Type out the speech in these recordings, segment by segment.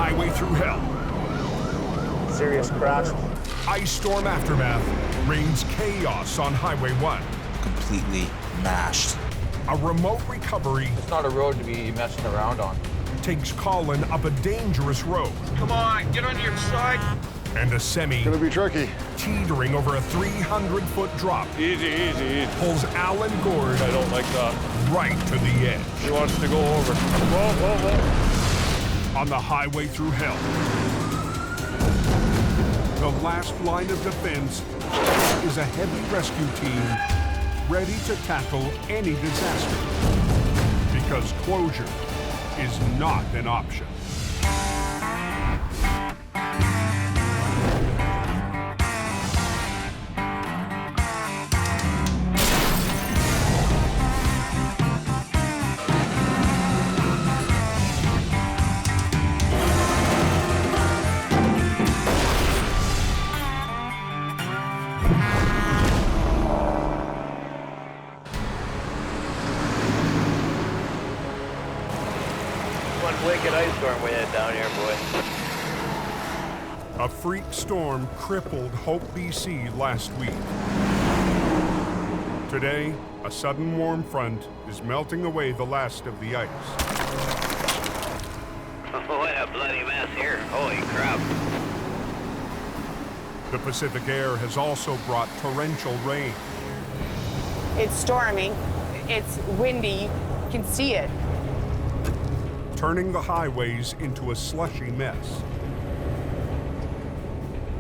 Highway Thru Hell. Serious crash. Ice storm aftermath rains chaos on Highway 1. Completely mashed. A remote recovery It's not a road to be messing around on. takes Colin up a dangerous road. Come on, get on your side. And a semi Gonna be tricky. teetering over a 300-foot drop Easy, easy, easy. pulls Alan Gord I don't like that. right to the edge. He wants to go over. Whoa, whoa, whoa. On the Highway Thru Hell, the last line of defense is a heavy rescue team ready to tackle any disaster, because closure is not an option. One wicked ice storm we had down here, boy. A freak storm crippled Hope, BC last week. Today, a sudden warm front is melting away the last of the ice. What a bloody mess here. Holy crap. The Pacific air has also brought torrential rain. It's storming, it's windy, you can see it. Turning the highways into a slushy mess.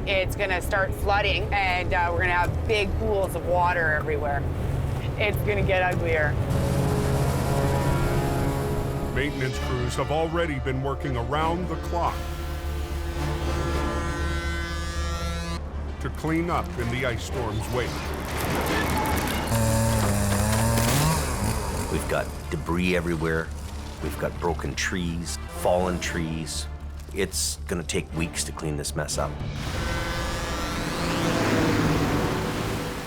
It's gonna start flooding and we're gonna have big pools of water everywhere. It's gonna get uglier. Maintenance crews have already been working around the clock to clean up in the ice storm's wake. We've got debris everywhere. We've got broken trees, fallen trees. It's gonna take weeks to clean this mess up.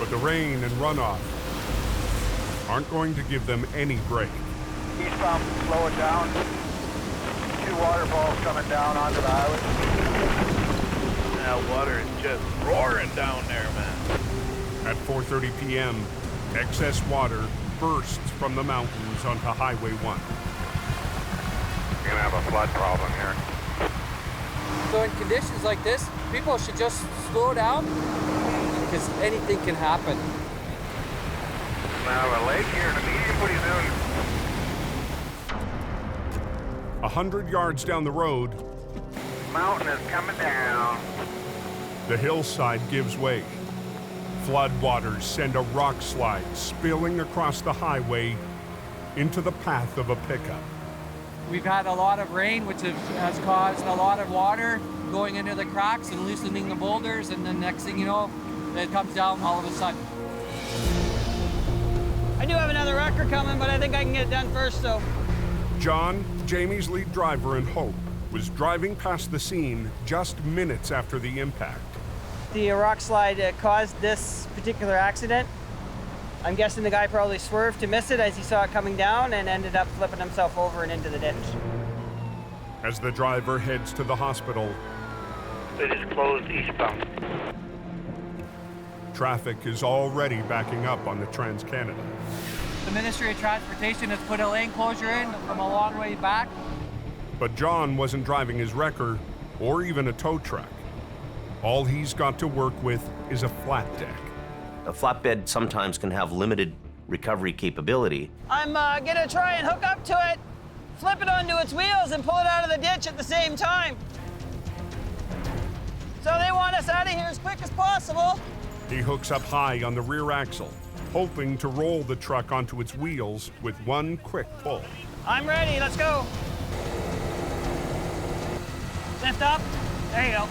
But the rain and runoff aren't going to give them any break. Eastbound, slow it down. 2 waterfalls coming down onto the highway. That water is just roaring down there, man. At 4:30 p.m., excess water bursts from the mountains onto Highway 1. You're gonna have a flood problem here. So in conditions like this, people should just slow down because anything can happen. Now a lake here in the median, what are you doing? 100 yards down the road, Mountain is coming down. the hillside gives way. Flood waters send a rock slide spilling across the highway into the path of a pickup. We've had a lot of rain, which has caused a lot of water going into the cracks and loosening the boulders, and then next thing you know, it comes down all of a sudden. I do have another wrecker coming, but I think I can get it done first, so. John, Jamie's lead driver and Hope, was driving past the scene just minutes after the impact. The rock slide caused this particular accident. I'm guessing the guy probably swerved to miss it as he saw it coming down and ended up flipping himself over and into the ditch. As the driver heads to the hospital, It is closed eastbound. traffic is already backing up on the Trans-Canada. The Ministry of Transportation has put a lane closure in from a long way back. But John wasn't driving his wrecker or even a tow truck. All he's got to work with is a flat deck. A flatbed sometimes can have limited recovery capability. I'm gonna try and hook up to it, flip it onto its wheels, and pull it out of the ditch at the same time. So they want us out of here as quick as possible. He hooks up high on the rear axle, hoping to roll the truck onto its wheels with one quick pull. I'm ready, let's go. Lift up, there you go.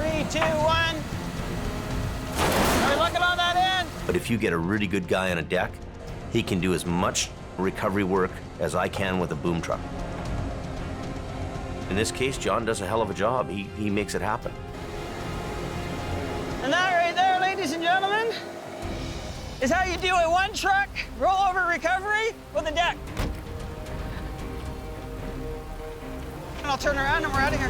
3, 2, 1. Are we looking on that end? But if you get a really good guy on a deck, he can do as much recovery work as I can with a boom truck. In this case, John does a hell of a job. He makes it happen. And that right there, ladies and gentlemen, is how you do a one truck rollover recovery with a deck. I'll turn around and we're out of here.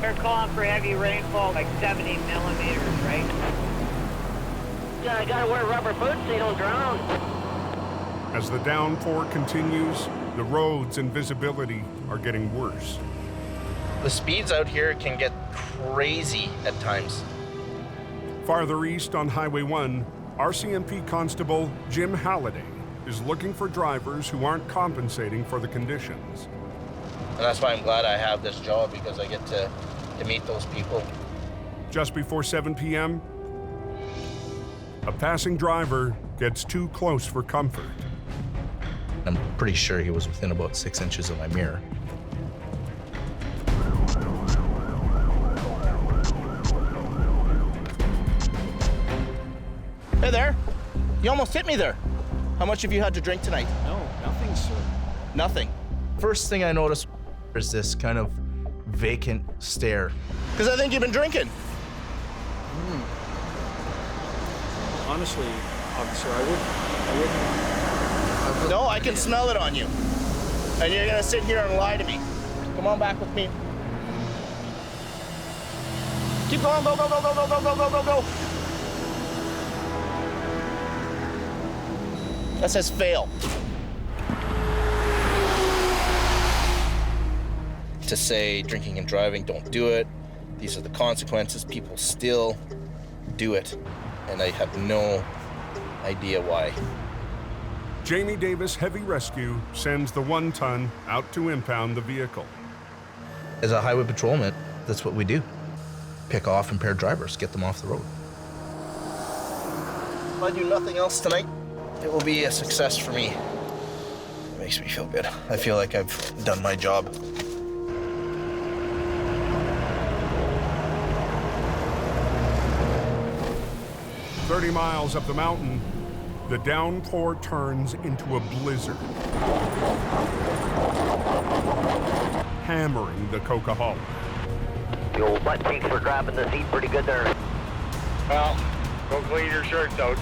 They're calling for heavy rainfall, like 70 millimeters, right? Yeah, I gotta wear rubber boots so you don't drown. As the downpour continues, the roads and visibility are getting worse. The speeds out here can get crazy at times. Farther east on Highway 1, RCMP Constable Jim Halliday is looking for drivers who aren't compensating for the conditions. And that's why I'm glad I have this job, because I get to meet those people. Just before 7 p.m., a passing driver gets too close for comfort. I'm pretty sure he was within about 6 inches of my mirror. Hey there. You almost hit me there. How much have you had to drink tonight? No, nothing, sir. Nothing. First thing I noticed is this kind of vacant stare. Because I think you've been drinking. Honestly, officer, I wouldn't. No, I can smell it on you. And you're gonna sit here and lie to me. Come on back with me. Keep going, go, go, go, go, go, go, go, go, go, go. That says fail. To say drinking and driving, don't do it. These are the consequences. People still do it. And I have no idea why. Jamie Davis Heavy Rescue sends the 1-ton out to impound the vehicle. As a highway patrolman, that's what we do. Pick off impaired drivers, get them off the road. If I do nothing else tonight, it will be a success for me. It makes me feel good. I feel like I've done my job. "30 miles up the mountain, the downpour turns into a blizzard, hammering the Coquihalla. The old butt cheeks were grabbing the seat pretty good there. Well, go clean your shirts out.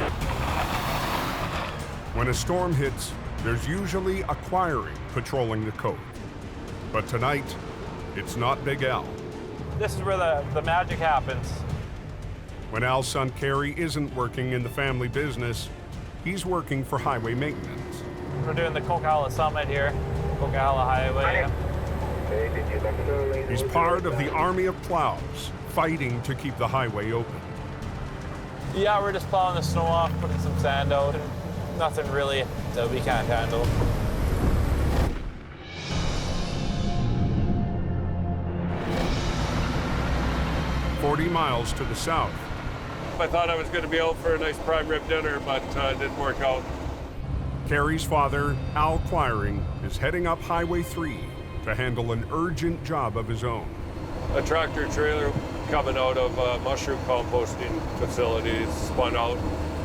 When a storm hits, there's usually a Quiring patrolling the cove. But tonight, it's not Big Al. This is where the magic happens. When Al's son Kerry isn't working in the family business, he's working for highway maintenance. We're doing the Coquihalla Summit here, Coquihalla Highway. He's part of the army of plows, fighting to keep the highway open. Yeah, we're just plowing the snow off, putting some sand out, and nothing really that we can't handle. "40 miles to the south, I thought I was going to be out for a nice prime rib dinner, but it didn't work out. Kerry's father, Al Quiring, is heading up Highway 3 to handle an urgent job of his own. A tractor trailer coming out of a mushroom composting facility spun out.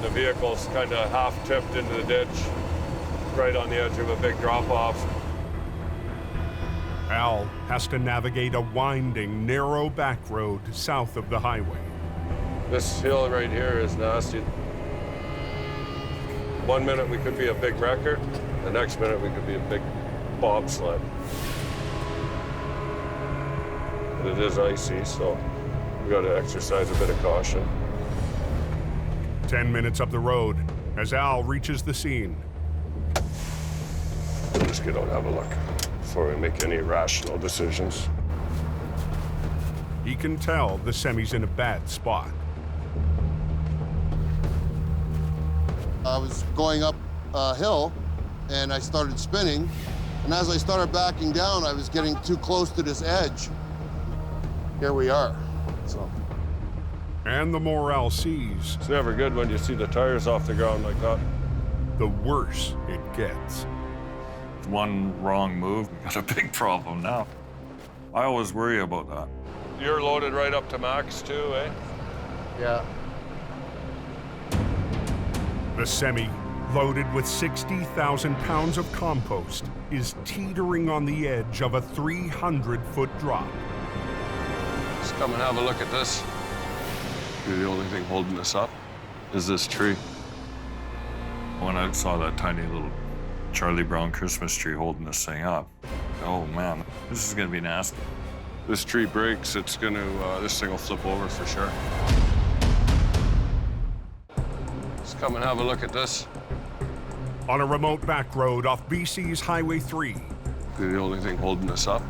The vehicle's kind of half tipped into the ditch, right on the edge of a big drop-off. Al has to navigate a winding, narrow back road south of the highway. This hill right here is nasty. 1 minute we could be a big wrecker, the next minute we could be a big bobsled. But it is icy, so we got to exercise a bit of caution. 10 minutes up the road as Al reaches the scene. We'll just get out and have a look before we make any rational decisions. He can tell the semi's in a bad spot. I was going up a hill and I started spinning. And as I started backing down, I was getting too close to this edge. Here we are. So. And the more Al sees, it's never good when you see the tires off the ground like that. The worse it gets. One wrong move, we got a big problem now. I always worry about that. You're loaded right up to max too, eh? Yeah. The semi, loaded with 60,000 pounds of compost, is teetering on the edge of a 300-foot drop. Let's come and have a look at this. The only thing holding us up is this tree. When I saw that tiny little Charlie Brown Christmas tree holding this thing up, oh man, this is gonna be nasty. This tree breaks, it's gonna, this thing will flip over for sure. Let's come and have a look at this. On a remote back road off BC's Highway 3. The only thing holding us up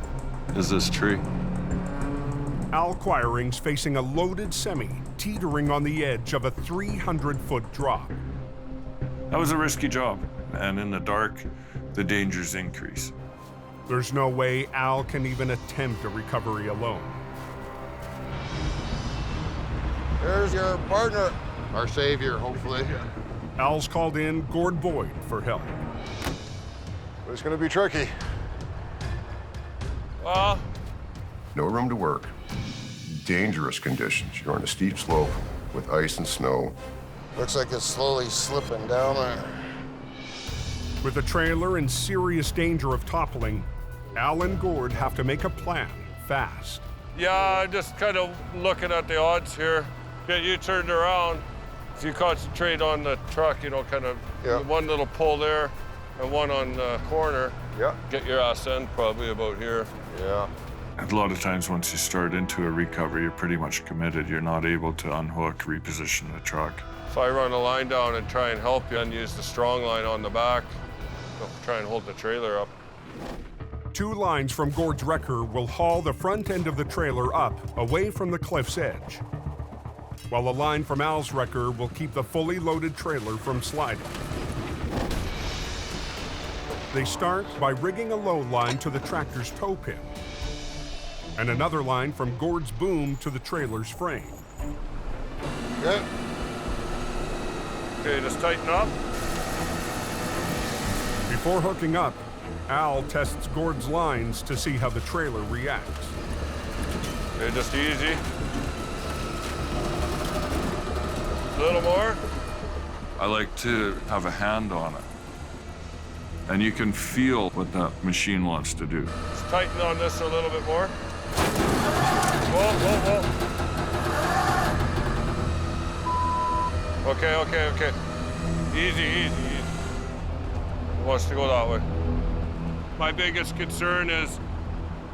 is this tree. Al Quiring's facing a loaded semi, teetering on the edge of a 300-foot drop. That was a risky job, and in the dark, the dangers increase. There's no way Al can even attempt a recovery alone. There's your partner, our savior, hopefully. Al's called in Gord Boyd for help. It's gonna be tricky. No room to work. Dangerous conditions. You're on a steep slope with ice and snow. Looks like it's slowly slipping down there. With the trailer in serious danger of toppling, Al and Gord have to make a plan fast. Yeah, I'm just kind of looking at the odds here. Get you turned around. If you concentrate on the truck, you know, kind of one little pull there and one on the corner. Yeah. Get your ass in probably about here. Yeah. A lot of times once you start into a recovery, you're pretty much committed. You're not able to unhook, reposition the truck. If I run a line down and try and help you and use the strong line on the back, I'll try and hold the trailer up. 2 lines from Gord's wrecker will haul the front end of the trailer up, away from the cliff's edge, while a line from Al's wrecker will keep the fully loaded trailer from sliding. They start by rigging a low line to the tractor's tow pin, and another line from Gord's boom to the trailer's frame. Good. Okay, just tighten up. Before hooking up, Al tests Gord's lines to see how the trailer reacts. Okay, just easy. A little more. I like to have a hand on it. And you can feel what that machine wants to do. Just tighten on this a little bit more. Whoa, whoa, whoa. Okay, okay, okay. Easy, easy, easy. It wants to go that way. My biggest concern is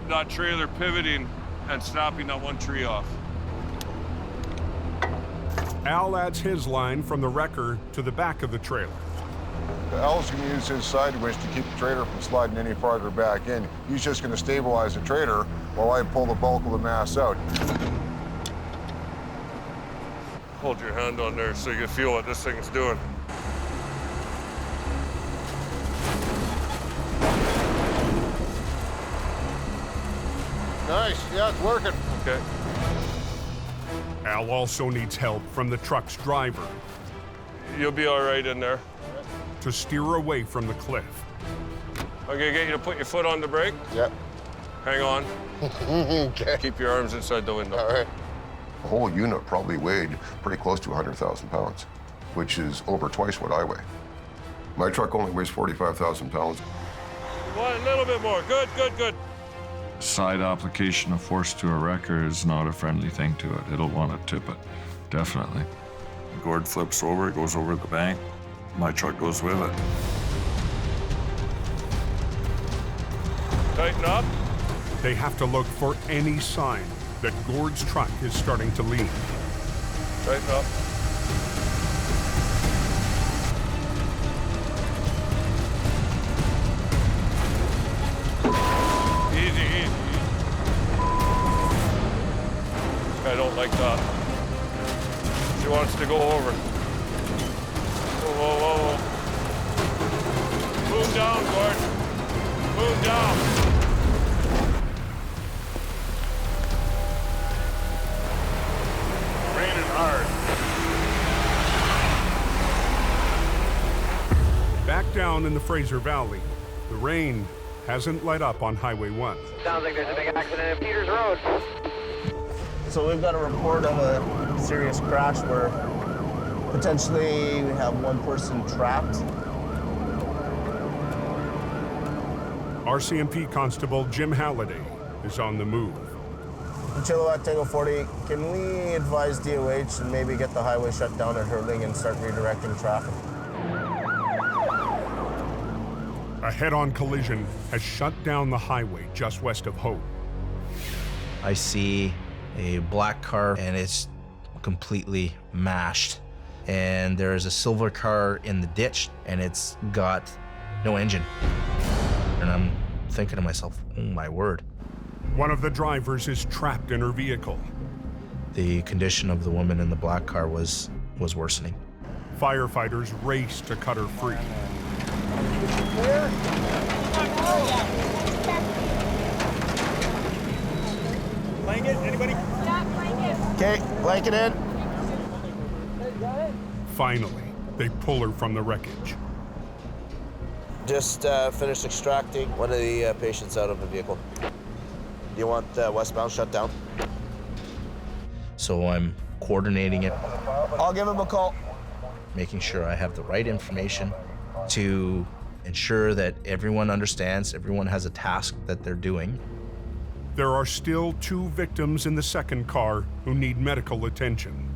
that trailer pivoting and snapping that one tree off. Al adds his line from the wrecker to the back of the trailer. Al's gonna use his side winch to keep the trailer from sliding any farther back in. He's just gonna stabilize the trailer while I pull the bulk of the mass out. Hold your hand on there so you can feel what this thing's doing. Nice, yeah, it's working. Okay. Al also needs help from the truck's driver. You'll be all right in there. To steer away from the cliff. I'm gonna get you to put your foot on the brake. Yep. Hang on. Okay. Keep your arms inside the window. All right. The whole unit probably weighed pretty close to 100,000 pounds, which is over twice what I weigh. My truck only weighs 45,000 pounds. One, a little bit more. Good, good, good. Side application of force to a wrecker is not a friendly thing to it. It'll want to tip it, definitely. Gord flips over, it goes over the bank. My truck goes with it. Tighten up. They have to look for any sign that Gord's truck is starting to lean. Tighten up. Easy, easy, easy. I don't like that. She wants to go over. Whoa, whoa, whoa. Boom down, Gord. Boom down. Raining hard. Back down in the Fraser Valley, the rain hasn't let up on Highway 1. Sounds like there's a big accident at Teeters Road. So we've got a report of a serious crash where potentially we have one person trapped. RCMP Constable Jim Halliday is on the move. Chilliwack Tango 40, can we advise DOH and maybe get the highway shut down at Hurling and start redirecting traffic? A head-on collision has shut down the highway just west of Hope. I see a black car and it's completely mashed. And there is a silver car in the ditch and it's got no engine. And I'm thinking to myself, oh my word. One of the drivers is trapped in her vehicle. The condition of the woman in the black car was worsening. Firefighters race to cut her free. Blanket, anybody? Okay, blanket in. Finally, they pull her from the wreckage. Just finished extracting one of the patients out of the vehicle. Do you want westbound shut down? So I'm coordinating it, I'll give him a call. making sure I have the right information to ensure that everyone understands, everyone has a task that they're doing. There are still 2 victims in the second car who need medical attention.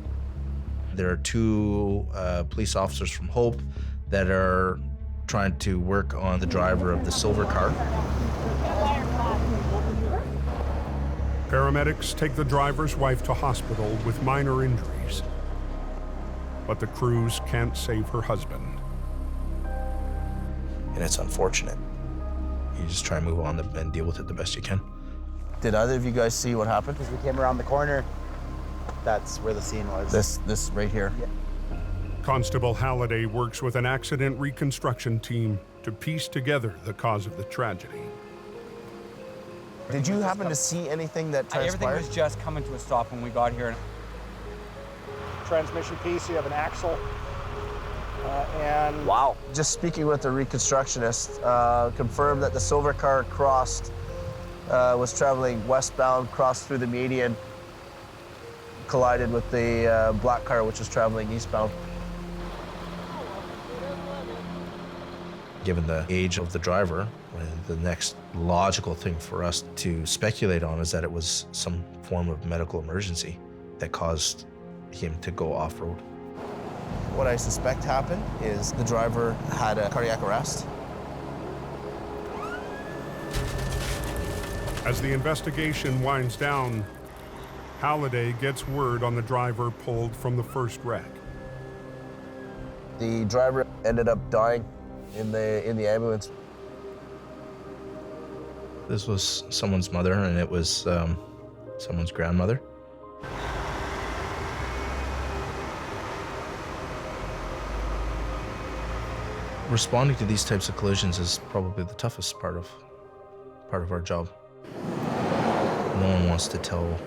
There are 2 police officers from Hope that are trying to work on the driver of the silver car. Paramedics take the driver's wife to hospital with minor injuries. But the crews can't save her husband. And it's unfortunate. You just try and move on and deal with it the best you can. Did either of you guys see what happened? As we came around the corner, that's where the scene was. This right here. Yeah. Constable Halliday works with an accident reconstruction team to piece together the cause of the tragedy. Did you happen to see anything that transpired? Everything was just coming to a stop when we got here. Transmission piece, you have an axle. And wow. Just speaking with the reconstructionist, confirmed that the silver car crossed, was traveling westbound, crossed through the median, collided with the black car, which was traveling eastbound. Given the age of the driver, the next logical thing for us to speculate on is that it was some form of medical emergency that caused him to go off-road. What I suspect happened is the driver had a cardiac arrest. As the investigation winds down, Halliday gets word on the driver pulled from the first wreck. The driver ended up dying in the ambulance. This was someone's mother, and it was someone's grandmother. Responding to these types of collisions is probably the toughest part of our job. No one wants to tell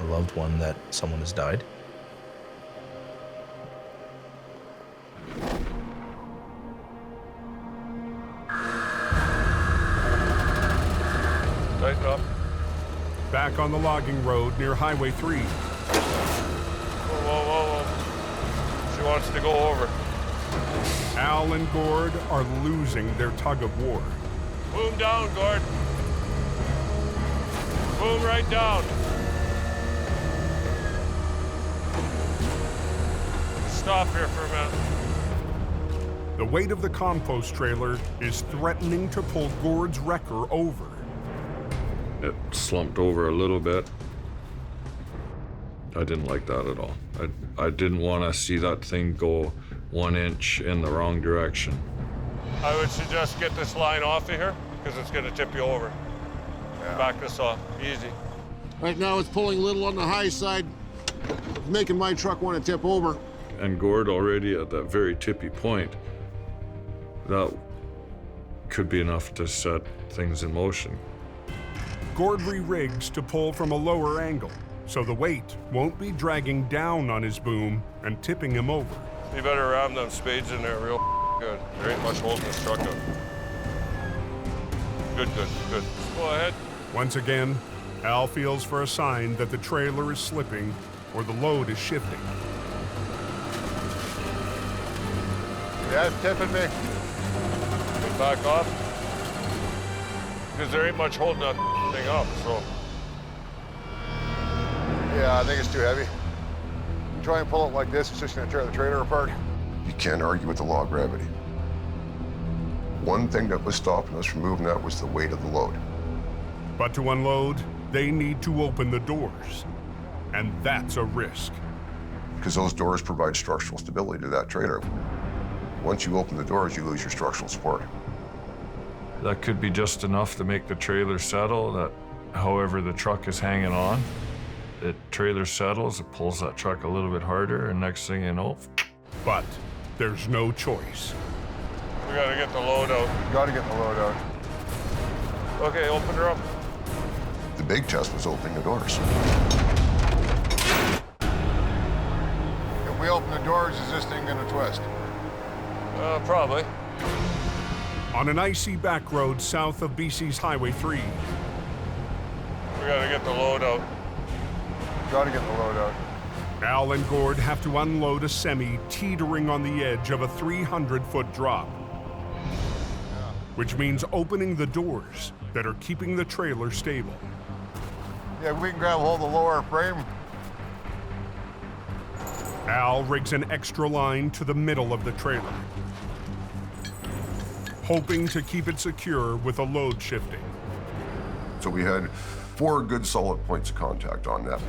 a loved one that someone has died. Tighten up. Back on the logging road near Highway 3. Whoa. She wants to go over. Al and Gord are losing their tug of war. Boom down, Gord. Boom right down. Stop here for a minute. The weight of the compost trailer is threatening to pull Gord's wrecker over. It slumped over a little bit. I didn't like that at all. I didn't want to see that thing go 1 inch in the wrong direction. I would suggest get this line off of here because it's going to tip you over. Back this off, easy. Right now it's pulling a little on the high side, making my truck want to tip over. And Gord already at that very tippy point, that could be enough to set things in motion. Gord re-rigs to pull from a lower angle, so the weight won't be dragging down on his boom and tipping him over. You better ram them spades in there real good. There ain't much holding this truck up. Good. Go ahead. Once again, Al feels for a sign that the trailer is slipping or the load is shifting. Yeah, it's tipping me. Get back off. Because there ain't much holding that thing up, so. Yeah, I think it's too heavy. You try and pull it like this, it's just gonna tear the trailer apart. You can't argue with the law of gravity. One thing that was stopping us from moving that was the weight of the load. But to unload, they need to open the doors. And that's a risk. Because those doors provide structural stability to that trailer. Once you open the doors, you lose your structural support. That could be just enough to make the trailer settle, that however the truck is hanging on, the trailer settles, it pulls that truck a little bit harder, and next thing you know. But there's no choice. We gotta get the load out. Gotta get the load out. Okay, open her up. The big test was opening the doors. If we open the doors, is this thing gonna twist? Probably. On an icy back road south of BC's Highway 3. We gotta get the load out. Gotta get the load out. Al and Gord have to unload a semi teetering on the edge of a 300-foot drop. Which means opening the doors that are keeping the trailer stable. Yeah, we can grab hold of the lower frame. Al rigs an extra line to the middle of the trailer, hoping to keep it secure with a load shifting. So we had 4 good solid points of contact on that.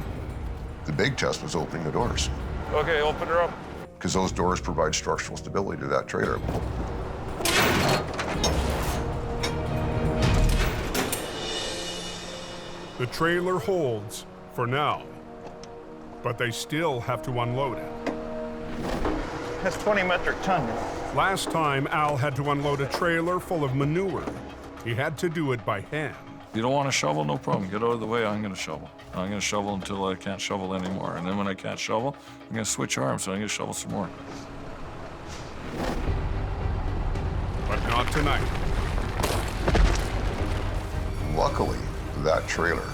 The big test was opening the doors. Okay, open her up. Because those doors provide structural stability to that trailer. The trailer holds for now, but they still have to unload it. That's 20 metric tons. Last time, Al had to unload a trailer full of manure. He had to do it by hand. You don't want to shovel? No problem. Get out of the way. I'm going to shovel. I'm going to shovel until I can't shovel anymore. And then when I can't shovel, I'm going to switch arms, so I'm going to shovel some more. But not tonight. Luckily, that trailer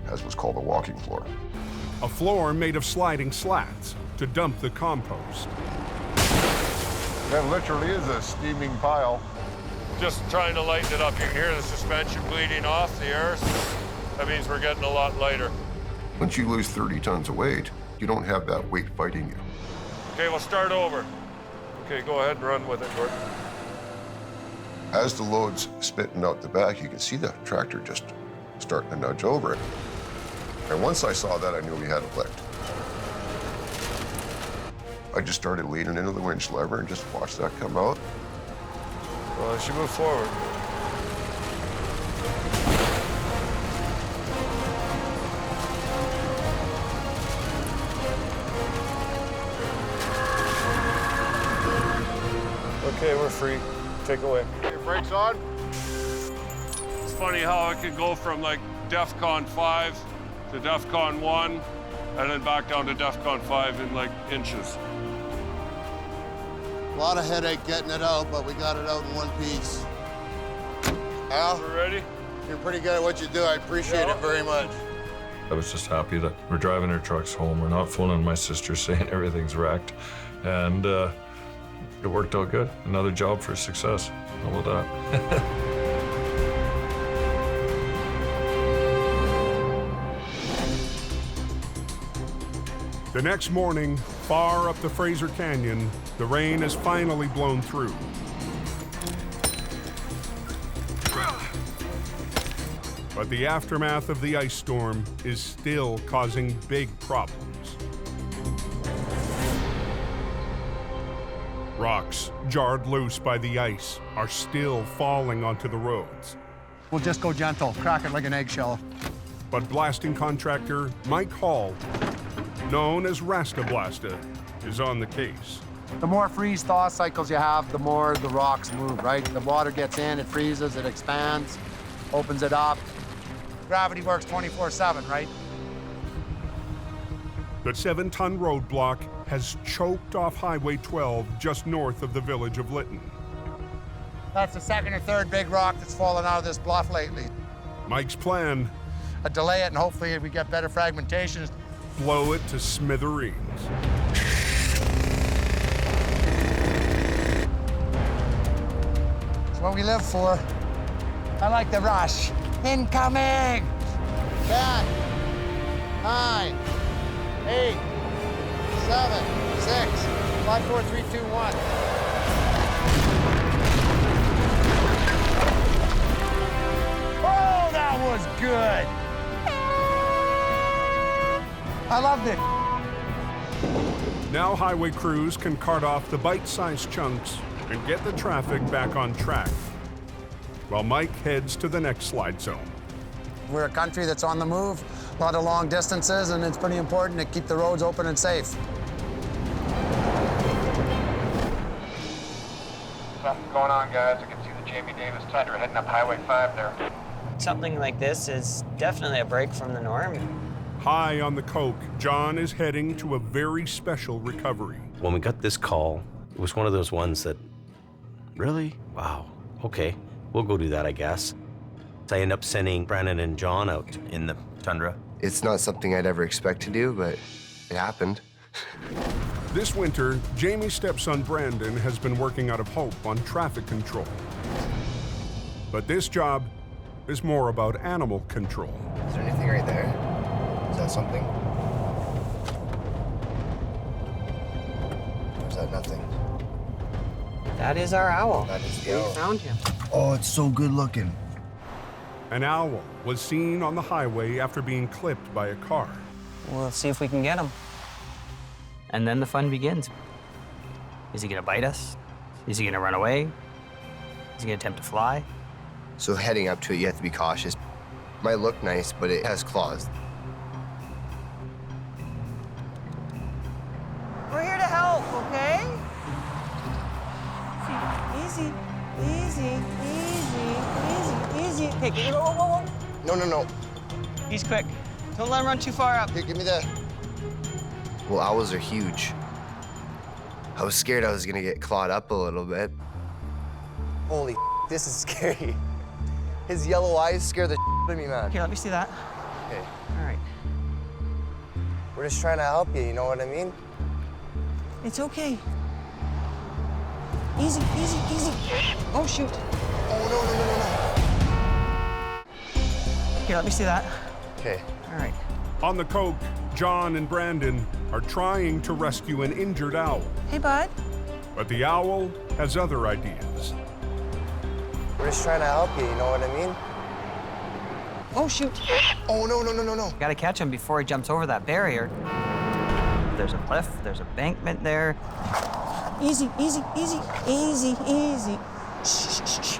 has what's called a walking floor. A floor made of sliding slats to dump the compost. That literally is a steaming pile. Just trying to lighten it up. You can hear the suspension bleeding off the air. That means we're getting a lot lighter. Once you lose 30 tons of weight, you don't have that weight fighting you. Okay, we'll start over. Okay, go ahead and run with it, Gordon. As the load's spitting out the back, you can see the tractor just starting to nudge over it. And once I saw that, I knew we had it licked. I just started leaning into the winch lever and just watched that come out. Well, she moved forward. Okay, we're free. Take away. Your brakes on? It's funny how it could go from like DEFCON 5 to DEFCON 1 and then back down to DEFCON 5 in like inches. A lot of headache getting it out, but we got it out in one piece. Al, we're ready? You're pretty good at what you do. I appreciate it very much. I was just happy that we're driving our trucks home. We're not phoning my sister saying everything's wrecked. And it worked out good. Another job for success. How about that? The next morning, far up the Fraser Canyon, the rain has finally blown through. But the aftermath of the ice storm is still causing big problems. Rocks, jarred loose by the ice, are still falling onto the roads. We'll just go gentle, crack it like an eggshell. But blasting contractor Mike Hall, known as Rasta Blasta, is on the case. The more freeze-thaw cycles you have, the more the rocks move, right? The water gets in, it freezes, it expands, opens it up. Gravity works 24/7, right? The 7-ton roadblock has choked off Highway 12 just north of the village of Lytton. That's the second or third big rock that's fallen out of this bluff lately. Mike's plan: delay it and hopefully we get better fragmentation. Blow it to smithereens. It's what we live for. I like the rush. Incoming! 10, 9, 8, 7, 6, 5, 4, 3, 2, 1. I loved it. Now highway crews can cart off the bite-sized chunks and get the traffic back on track, while Mike heads to the next slide zone. We're a country that's on the move, a lot of long distances, and it's pretty important to keep the roads open and safe. Something's going on, guys. I can see the Jamie Davis Tundra heading up Highway 5 there. Something like this is definitely a break from the norm. High on the coke, John is heading to a very special recovery. When we got this call, it was one of those ones that, really? Wow, okay, we'll go do that, I guess. I end up sending Brandon and John out in the Tundra. It's not something I'd ever expect to do, but it happened. This winter, Jamie's stepson Brandon has been working out of Hope on traffic control. But this job is more about animal control. Is there anything right there? Is that something? Or is that nothing? That is our owl. That is the owl. We found him. Oh, it's so good looking. An owl was seen on the highway after being clipped by a car. We'll see if we can get him. And then the fun begins. Is he gonna bite us? Is he gonna run away? Is he gonna attempt to fly? So heading up to it, you have to be cautious. Might look nice, but it has claws. We're here to help, okay? Easy, easy, easy, easy, easy. Okay, whoa, whoa, whoa. No. He's quick. Don't let him run too far up. Here, give me that. Well, owls are huge. I was scared I was gonna get clawed up a little bit. Holy, this is scary. His yellow eyes scare the out of me, man. Here, let me see that. Okay. All right. We're just trying to help you, you know what I mean? It's okay. Easy, easy, easy. Oh, shoot. Oh, no. Here, let me see that. Okay. All right. On the coke, John and Brandon are trying to rescue an injured owl. Hey, bud. But the owl has other ideas. We're just trying to help you, you know what I mean? Oh, shoot. Oh, no. Gotta catch him before he jumps over that barrier. There's a cliff, there's a embankment there. Easy, easy, easy, easy, easy. Shh.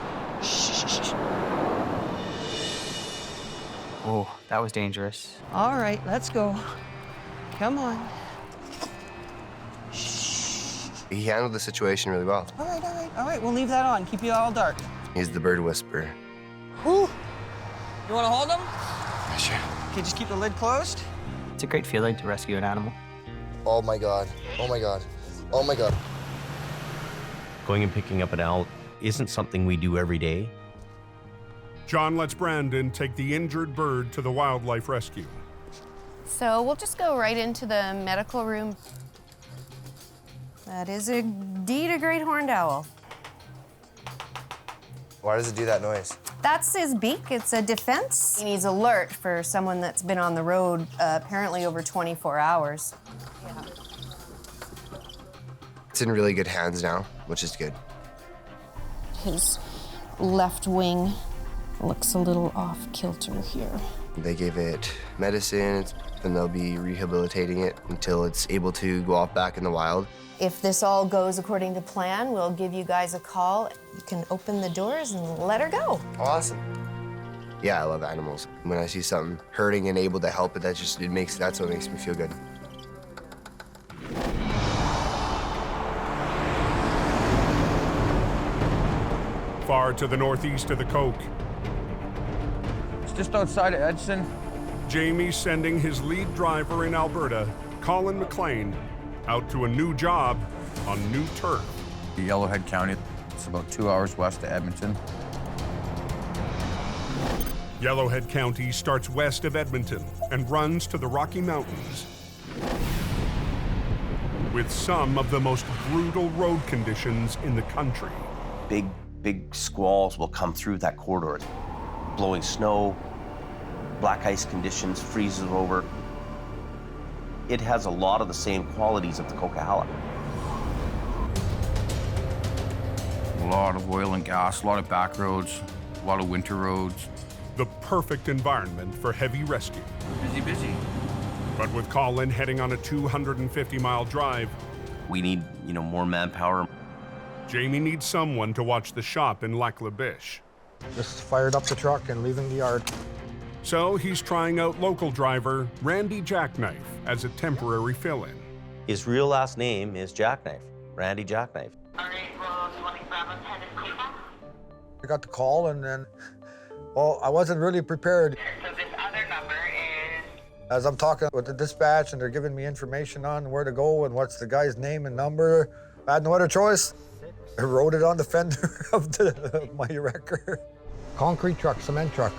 Oh, that was dangerous. All right, let's go. Come on. He handled the situation really well. All right, we'll leave that on. Keep you all dark. He's the bird whisperer. Whew. You wanna hold him? Sure. Okay, just keep the lid closed. It's a great feeling to rescue an animal. Oh my God. Going and picking up an owl isn't something we do every day. John lets Brandon take the injured bird to the wildlife rescue. So we'll just go right into the medical room. That is indeed a great horned owl. Why does it do that noise? That's his beak. It's a defense. He's alert for someone that's been on the road apparently over 24 hours. Yeah. It's in really good hands now, which is good. His left wing looks a little off kilter here. They gave it medicine, and they'll be rehabilitating it until it's able to go off back in the wild. If this all goes according to plan, we'll give you guys a call. You can open the doors and let her go. Awesome. Yeah, I love animals. When I see something hurting and able to help it, that's what makes me feel good. Far to the northeast of the coke, It's just outside of Edson. Jamie's sending his lead driver in Alberta, Colin McLean, out to a new job on new turf. Yellowhead County. It's about 2 hours west of Edmonton. Yellowhead County starts west of Edmonton and runs to the Rocky Mountains, with some of the most brutal road conditions in the country. Big squalls will come through that corridor. Blowing snow, black ice conditions, freezes over. It has a lot of the same qualities of the Coquihalla. A lot of oil and gas, a lot of back roads, a lot of winter roads. The perfect environment for heavy rescue. Busy. But with Colin heading on a 250-mile drive, we need, more manpower. Jamie needs someone to watch the shop in Lac La Biche. Just fired up the truck and leaving the yard. So he's trying out local driver Randy Jackknife as a temporary fill-in. His real last name is Jackknife, Randy Jackknife. I got the call and then, I wasn't really prepared. So this other number is... As I'm talking with the dispatch and they're giving me information on where to go and what's the guy's name and number, I had no other choice. I wrote it on the fender of my wrecker. Concrete truck, cement truck.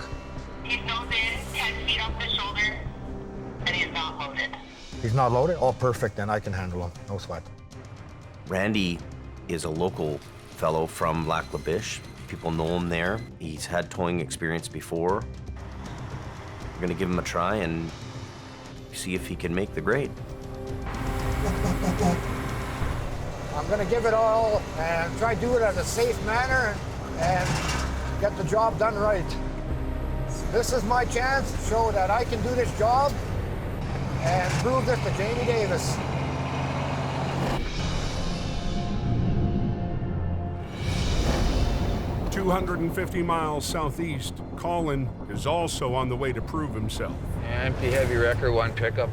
He's nose in, 10 feet off the shoulder, and he's not loaded. He's not loaded? Oh, perfect, then I can handle him, no sweat. Randy is a local fellow from Lac La Biche. People know him there. He's had towing experience before. We're gonna give him a try and see if he can make the grade. I'm gonna give it all and try to do it in a safe manner and get the job done right. This is my chance to show that I can do this job and prove this to Jamie Davis. "250 miles southeast, Colin is also on the way to prove himself. Empty heavy wrecker, one pickup.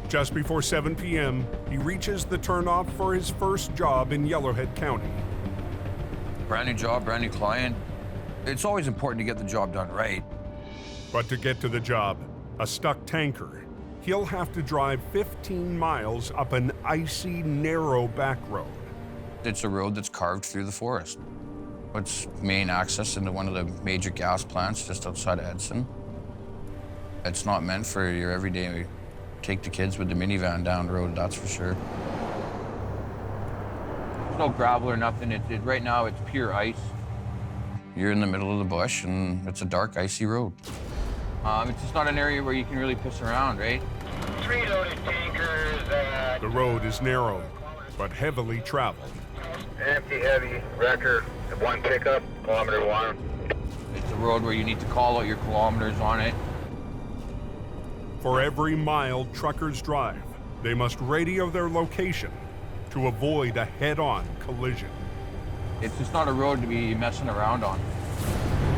Just before 7 p.m., he reaches the turnoff for his first job in Yellowhead County. Brand new job, brand new client. It's always important to get the job done right. But to get to the job, a stuck tanker, he'll have to drive 15 miles up an icy, narrow back road. It's a road that's carved through the forest. It's main access into one of the major gas plants just outside of Edson. It's not meant for your everyday take the kids with the minivan down the road, that's for sure. There's no gravel or nothing. Right now, it's pure ice. You're in the middle of the bush, and it's a dark, icy road. It's just not an area where you can really piss around, right? 3 loaded tankers. The road is narrow, but heavily traveled. Empty heavy wrecker, 1 pickup, kilometer 1. It's a road where you need to call out your kilometers on it. For every mile truckers drive, they must radio their location to avoid a head-on collision. It's just not a road to be messing around on.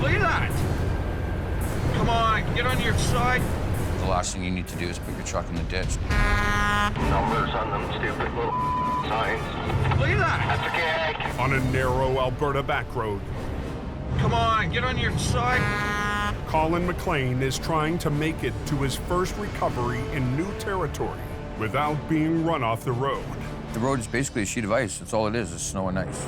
Look at that! Come on, get on your side. The last thing you need to do is put your truck in the ditch. Numbers on them stupid little signs. Look at that! That's okay. On a narrow Alberta back road, Come on, get on your side. Colin McLean is trying to make it to his first recovery in new territory without being run off the road. The road is basically a sheet of ice. That's all it is snow and ice.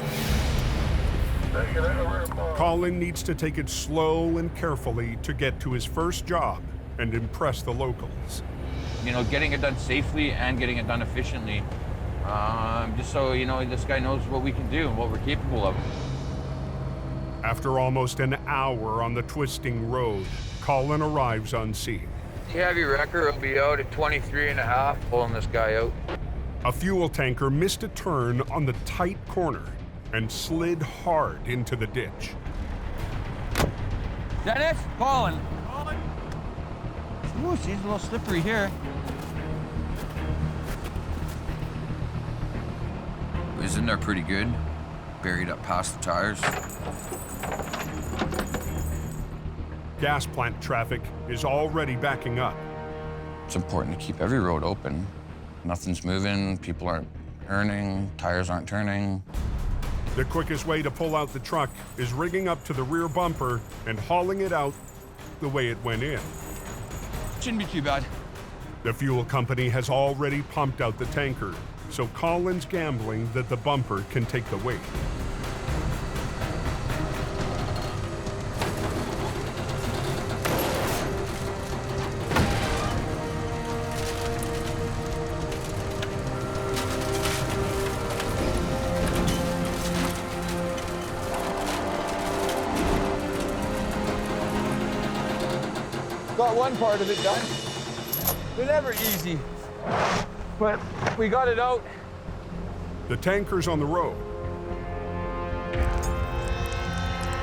Colin needs to take it slow and carefully to get to his first job and impress the locals. Getting it done safely and getting it done efficiently. Just so, this guy knows what we can do and what we're capable of. After almost an hour on the twisting road, Colin arrives on scene. The heavy wrecker will be out at 23.5, pulling this guy out. A fuel tanker missed a turn on the tight corner and slid hard into the ditch. Dennis, Colin. Ooh, she's a little slippery here. It was in there pretty good, buried up past the tires. Gas plant traffic is already backing up. It's important to keep every road open. Nothing's moving, people aren't earning, tires aren't turning. The quickest way to pull out the truck is rigging up to the rear bumper and hauling it out the way it went in. Shouldn't be too bad. The fuel company has already pumped out the tanker, so Colin's gambling that the bumper can take the weight. Got one part of it done. They're never easy, but we got it out. The tanker's on the road,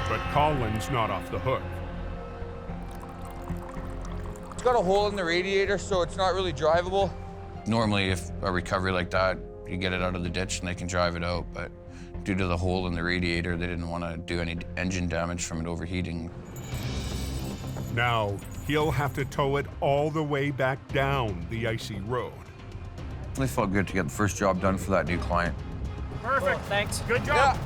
but Colin's not off the hook. It's got a hole in the radiator, so it's not really drivable. Normally, if a recovery like that, you get it out of the ditch and they can drive it out, but due to the hole in the radiator, they didn't want to do any engine damage from it overheating. Now, he'll have to tow it all the way back down the icy road. It felt good to get the first job done for that new client. Perfect. Cool, thanks. Good job.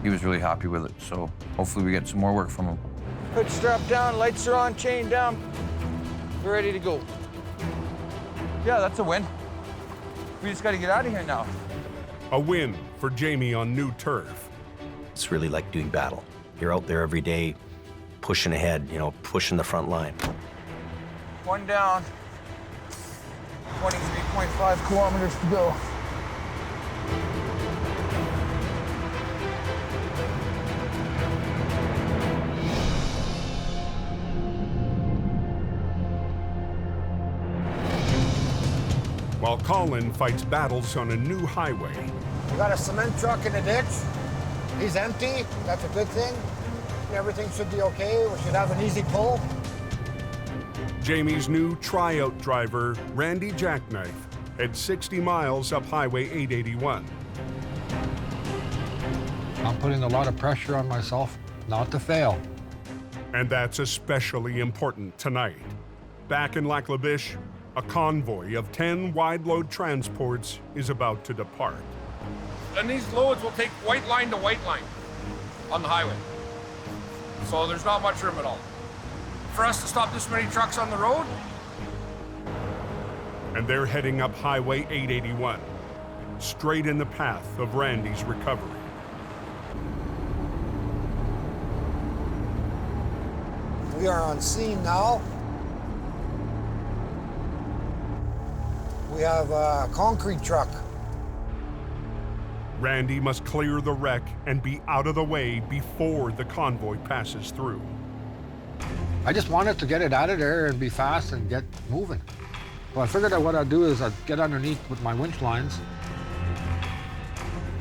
He was really happy with it, so hopefully we get some more work from him. Hood strapped down, lights are on, chain down. We're ready to go. Yeah, that's a win. We just got to get out of here now. A win for Jamie on new turf. It's really like doing battle. You're out there every day, pushing ahead, you know, pushing the front line. One down, 23.5 kilometers to go. While Colin fights battles on a new highway. We got a cement truck in the ditch. He's empty. That's a good thing. Everything should be okay. We should have an easy pull. Jamie's new tryout driver, Randy Jackknife, heads 60 miles up Highway 881. I'm putting a lot of pressure on myself not to fail. And that's especially important tonight. Back in Lac La Biche, a convoy of 10 wide-load transports is about to depart. And these loads will take white line to white line on the highway. So there's not much room at all. For us to stop this many trucks on the road. And they're heading up Highway 881, straight in the path of Randy's recovery. We are on scene now. We have a concrete truck. Randy must clear the wreck and be out of the way before the convoy passes through. I just wanted to get it out of there and be fast and get moving. So I figured that what I'd do is I'd get underneath with my winch lines,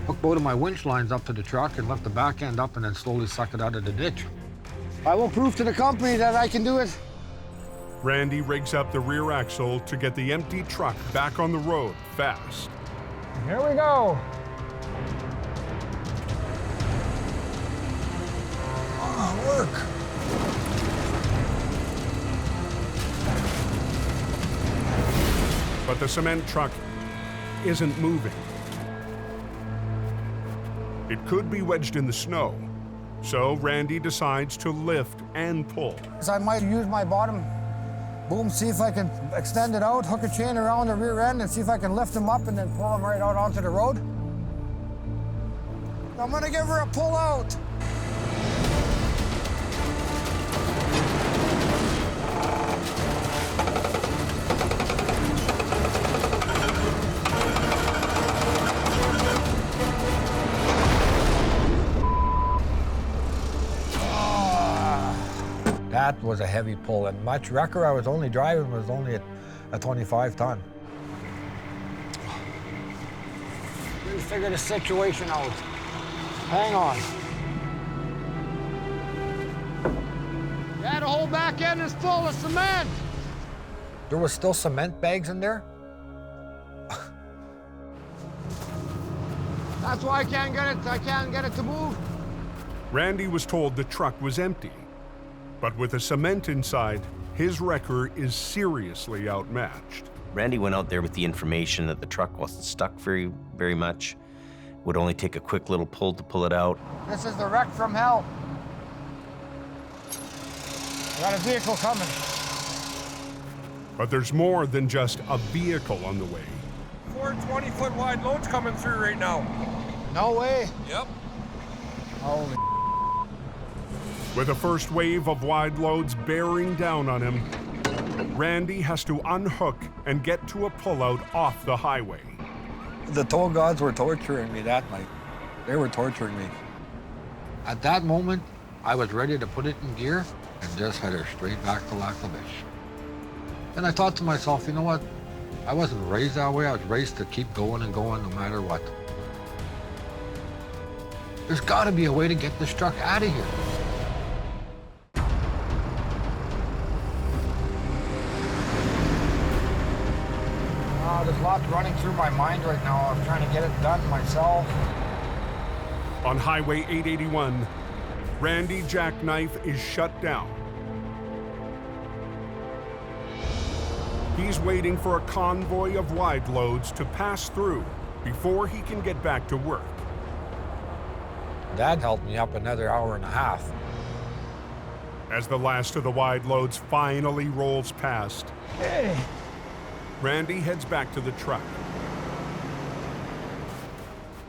hook both of my winch lines up to the truck and lift the back end up and then slowly suck it out of the ditch. I will prove to the company that I can do it. Randy rigs up the rear axle to get the empty truck back on the road fast. Here we go. Work. But the cement truck isn't moving. It could be wedged in the snow, so Randy decides to lift and pull. So I might use my bottom boom, see if I can extend it out, hook a chain around the rear end and see if I can lift them up and then pull them right out onto the road. I'm gonna give her a pull out. That was a heavy pull, and my wrecker I was only driving was only a 25 ton. Let me figure the situation out. Hang on. Yeah, the whole back end is full of cement. There was still cement bags in there? That's why I can't get it to move. Randy was told the truck was empty. But with the cement inside, his wrecker is seriously outmatched. Randy went out there with the information that the truck wasn't stuck very much. Would only take a quick little pull to pull it out. This is the wreck from hell. I got a vehicle coming. But there's more than just a vehicle on the way. 4 20-foot wide loads coming through right now. No way. Yep. Holy. With a first wave of wide loads bearing down on him, Randy has to unhook and get to a pullout off the highway. The toll gods were torturing me that night. They were torturing me. At that moment, I was ready to put it in gear and just head her straight back to Lac La Biche. And I thought to myself, you know what? I wasn't raised that way. I was raised to keep going and going no matter what. There's got to be a way to get this truck out of here. lot running through my mind right now. I'm trying to get it done myself. On Highway 881, Randy Jackknife is shut down. He's waiting for a convoy of wide loads to pass through before he can get back to work. Dad helped me up another hour and a half. As the last of the wide loads finally rolls past, Randy heads back to the truck.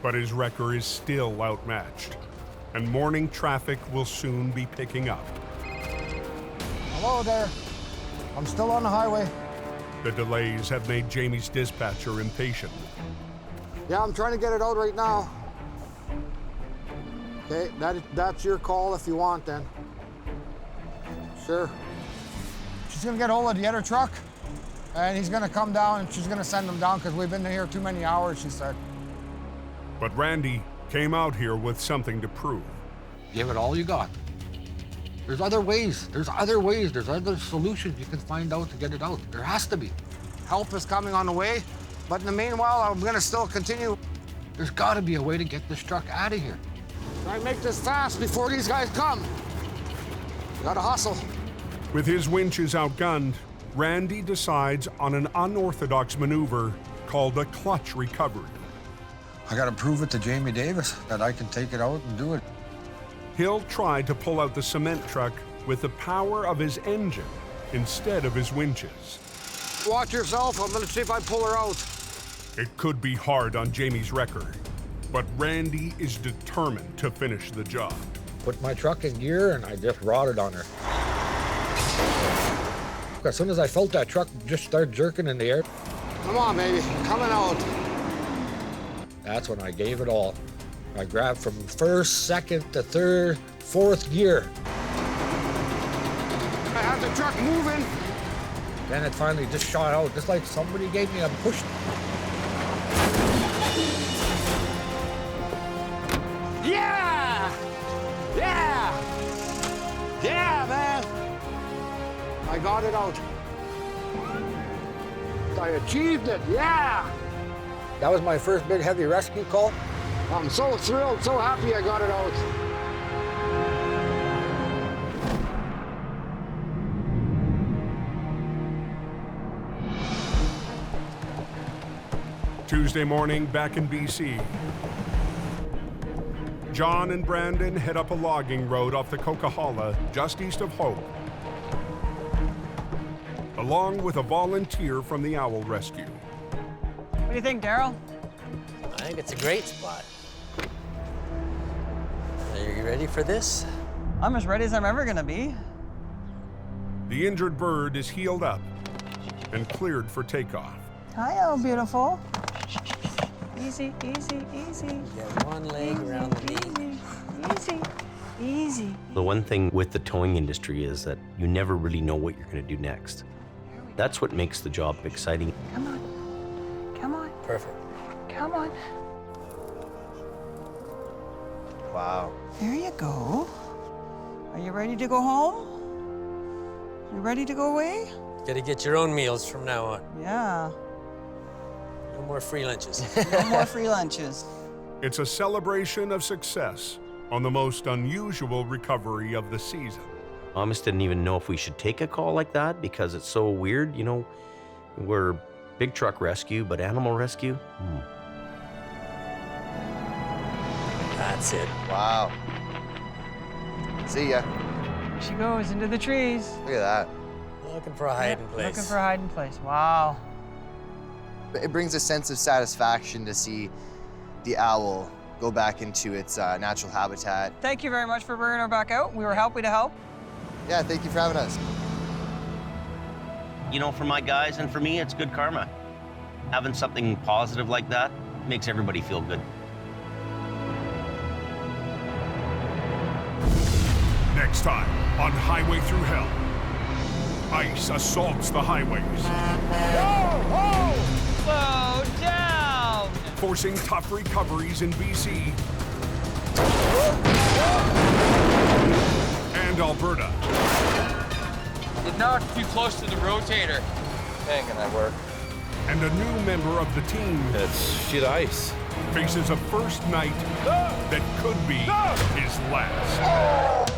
But his wrecker is still outmatched, and morning traffic will soon be picking up. Hello there. I'm still on the highway. The delays have made Jamie's dispatcher impatient. Yeah, I'm trying to get it out right now. Okay, that's your call if you want then. Sure. She's gonna get hold of the other truck, and he's gonna come down, and she's gonna send him down because we've been here too many hours, she said. But Randy came out here with something to prove. Give it all you got. There's other ways. There's other ways. There's other solutions you can find out to get it out. There has to be. Help is coming on the way, but in the meanwhile, I'm gonna still continue. There's gotta be a way to get this truck out of here. Try and make this fast before these guys come. Gotta hustle. With his winches outgunned, Randy decides on an unorthodox maneuver called a clutch recovery. I gotta prove it to Jamie Davis that I can take it out and do it. He'll try to pull out the cement truck with the power of his engine instead of his winches. Watch yourself. I'm gonna see if I pull her out. It could be hard on Jamie's wrecker, but Randy is determined to finish the job. Put my truck in gear and I just rotted on her. As soon as I felt that truck just start jerking in the air. Come on, baby, coming out. That's when I gave it all. I grabbed from first, second to third, fourth gear. I have the truck moving. Then it finally just shot out, just like somebody gave me a push. Yeah! Yeah! Yeah, man! I got it out. I achieved it, yeah! That was my first big heavy rescue call. I'm so thrilled, so happy I got it out. Tuesday morning, back in BC. John and Brandon head up a logging road off the Coquihalla, just east of Hope, along with a volunteer from the Owl Rescue. What do you think, Daryl? I think it's a great spot. Are you ready for this? I'm as ready as I'm ever gonna be. The injured bird is healed up and cleared for takeoff. Hi, oh beautiful. Easy, easy, easy. Get one leg around the knee. Easy, easy. The one thing with the towing industry is that you never really know what you're going to do next. That's what makes the job exciting. Come on. Come on. Perfect. Come on. Wow. There you go. Are you ready to go home? You ready to go away? Gotta get your own meals from now on. Yeah. No more free lunches. No more free lunches. It's a celebration of success on the most unusual recovery of the season. Thomas didn't even know if we should take a call like that because it's so weird. You know, we're big truck rescue, but animal rescue? That's it. Wow. See ya. Here she goes into the trees. Look at that. Looking for a hiding place. Looking for a hiding place. Wow. It brings a sense of satisfaction to see the owl go back into its natural habitat. Thank you very much for bringing her back out. We were happy to help. Yeah, thank you for having us. You know, for my guys and for me, it's good karma. Having something positive like that makes everybody feel good. Next time on Highway Thru Hell, ice assaults the highways. Slow down! Forcing tough recoveries in BC and Alberta. You're not too close to the rotator. Ain't gonna work. And a new member of the team That's shit ice. faces a first night that could be his last.